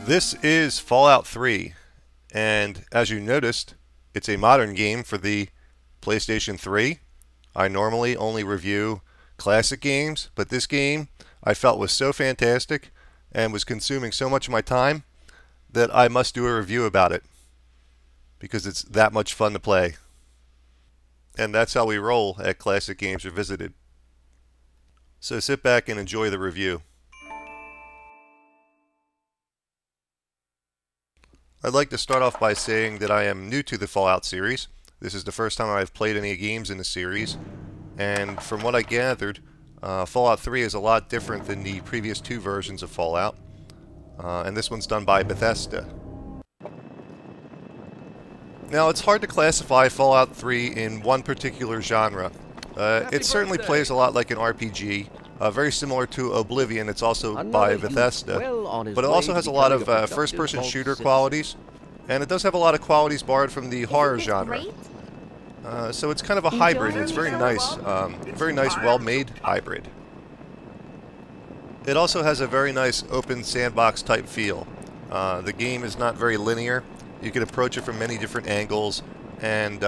This is Fallout 3, and as you noticed, it's a modern game for the PlayStation 3. I normally only review classic games, but this game I felt was so fantastic and was consuming so much of my time that I must do a review about it because it's that much fun to play. And that's how we roll at Classic Games Revisited. So sit back and enjoy the review. I'd like to start off by saying that I am new to the Fallout series. This is the first time I've played any games in the series, and from what I gathered, Fallout 3 is a lot different than the previous two versions of Fallout, and this one's done by Bethesda. Now, it's hard to classify Fallout 3 in one particular genre. It certainly plays a lot like an RPG, very similar to Oblivion. It's also by Bethesda, but it also has a lot of first-person shooter qualities, and it does have a lot of qualities borrowed from the horror genre. So it's kind of a hybrid. It's very nice, well-made hybrid. It also has a very nice open sandbox type feel. The game is not very linear. You can approach it from many different angles and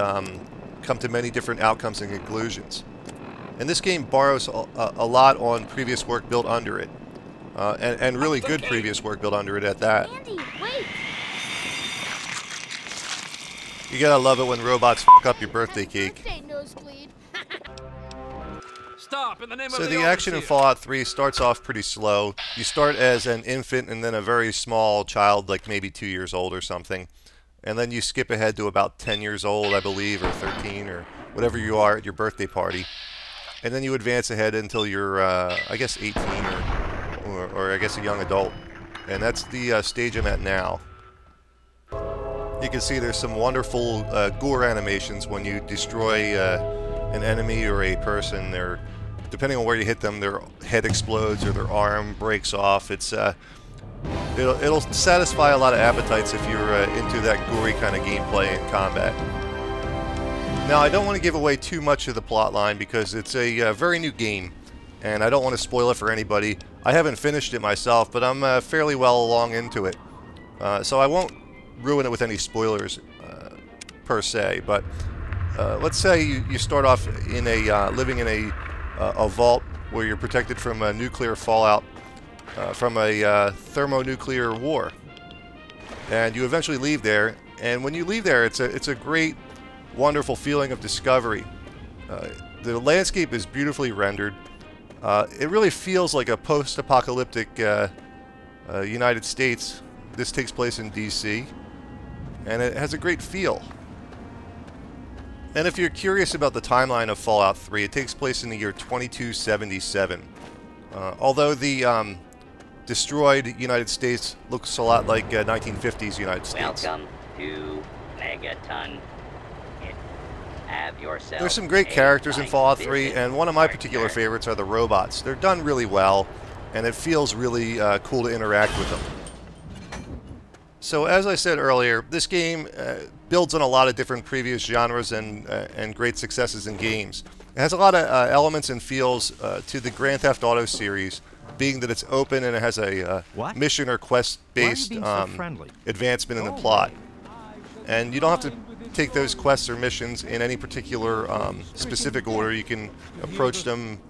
come to many different outcomes and conclusions. And this game borrows a lot on previous work built under it, and really good previous work built under it at that. Andy, wait! You gotta love it when robots f*** up your birthday cake. Stop, in the name So of the action in Fallout 3 starts off pretty slow. You start as an infant and then a very small child, like maybe 2 years old or something. And then you skip ahead to about 10 years old, I believe, or 13, or whatever you are at your birthday party. And then you advance ahead until you're, I guess, 18 or I guess a young adult. And that's the stage I'm at now. You can see there's some wonderful gore animations when you destroy an enemy or a person. Depending on where you hit them, their head explodes or their arm breaks off. It'll satisfy a lot of appetites if you're into that gory kind of gameplay and combat. Now, I don't want to give away too much of the plot line because it's a very new game, and I don't want to spoil it for anybody. I haven't finished it myself, but I'm fairly well along into it. So I won't ruin it with any spoilers per se, but let's say you start off in living in a vault where you're protected from a nuclear fallout from a thermonuclear war, and you eventually leave there. And when you leave there, it's a great, wonderful feeling of discovery. The landscape is beautifully rendered. It really feels like a post-apocalyptic United States. This takes place in DC, and it has a great feel. And if you're curious about the timeline of Fallout 3, it takes place in the year 2277. Although the destroyed United States looks a lot like 1950s United States. Welcome to Megaton. Have yourself There's some great characters in Fallout 3, and one of my particular favorites are the robots. They're done really well, and it feels really cool to interact with them. So as I said earlier, this game builds on a lot of different previous genres and great successes in games. It has a lot of elements and feels to the Grand Theft Auto series, being that it's open and it has a mission or quest-based advancement in the plot. And you don't have to take those quests or missions in any particular specific order. You can approach them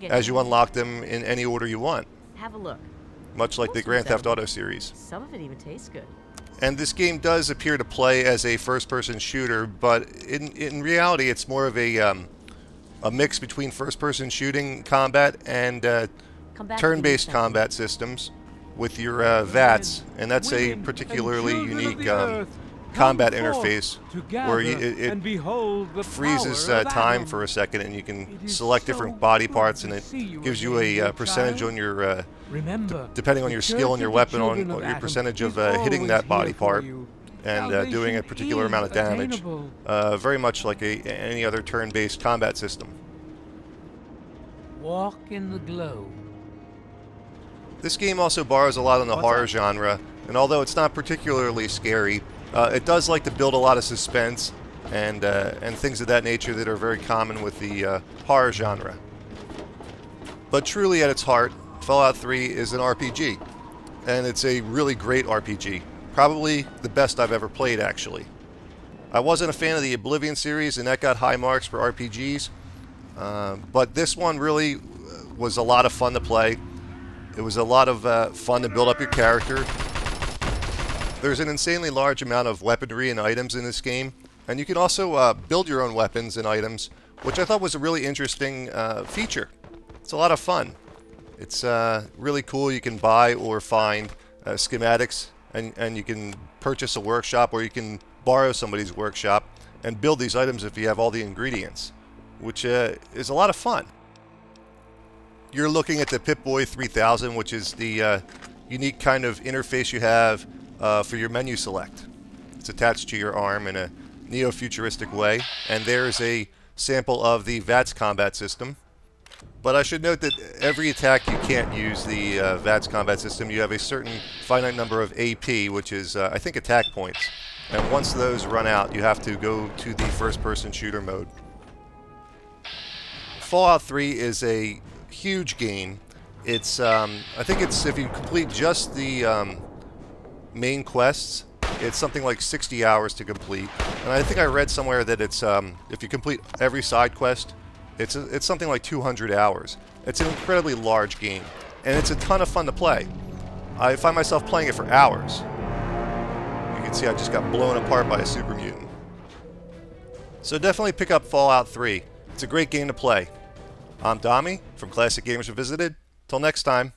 as you unlock them in any order you want. Have a look. Much like the Grand Theft Auto series. Some of it even tastes good. And this game does appear to play as a first-person shooter, but in reality it's more of a mix between first-person shooting combat and turn-based combat systems with your VATS, and that's a particularly unique combat interface where it freezes time for a second, and you can select different body parts, and it gives you a percentage on your, depending on your skill and your weapon, on your percentage of hitting that body part and doing a particular amount of damage. Very much like any other turn-based combat system. Walk in the glow. This game also borrows a lot on the horror genre, and although it's not particularly scary, it does like to build a lot of suspense and things of that nature that are very common with the horror genre. But truly at its heart, Fallout 3 is an RPG. and it's a really great RPG. Probably the best I've ever played, actually. I wasn't a fan of the Oblivion series, and that got high marks for RPGs. But this one really was a lot of fun to play. It was a lot of fun to build up your character. There's an insanely large amount of weaponry and items in this game, and you can also build your own weapons and items, which I thought was a really interesting feature. It's a lot of fun. It's really cool. You can buy or find schematics, and you can purchase a workshop, or you can borrow somebody's workshop and build these items if you have all the ingredients, which is a lot of fun. You're looking at the Pip-Boy 3000, which is the unique kind of interface you have for your menu select. It's attached to your arm in a neo-futuristic way, and there's a sample of the VATS combat system. But I should note that every attack you can't use the VATS combat system. You have a certain finite number of AP, which is, I think, attack points. And once those run out, you have to go to the first-person shooter mode. Fallout 3 is a huge game. It's, I think it's, if you complete just the main quests, it's something like 60 hours to complete. And I think I read somewhere that it's, if you complete every side quest, it's something like 200 hours. It's an incredibly large game, and it's a ton of fun to play. I find myself playing it for hours. You can see I just got blown apart by a super mutant. So definitely pick up Fallout 3. It's a great game to play. I'm Dommy from Classic Gamers Revisited. Till next time.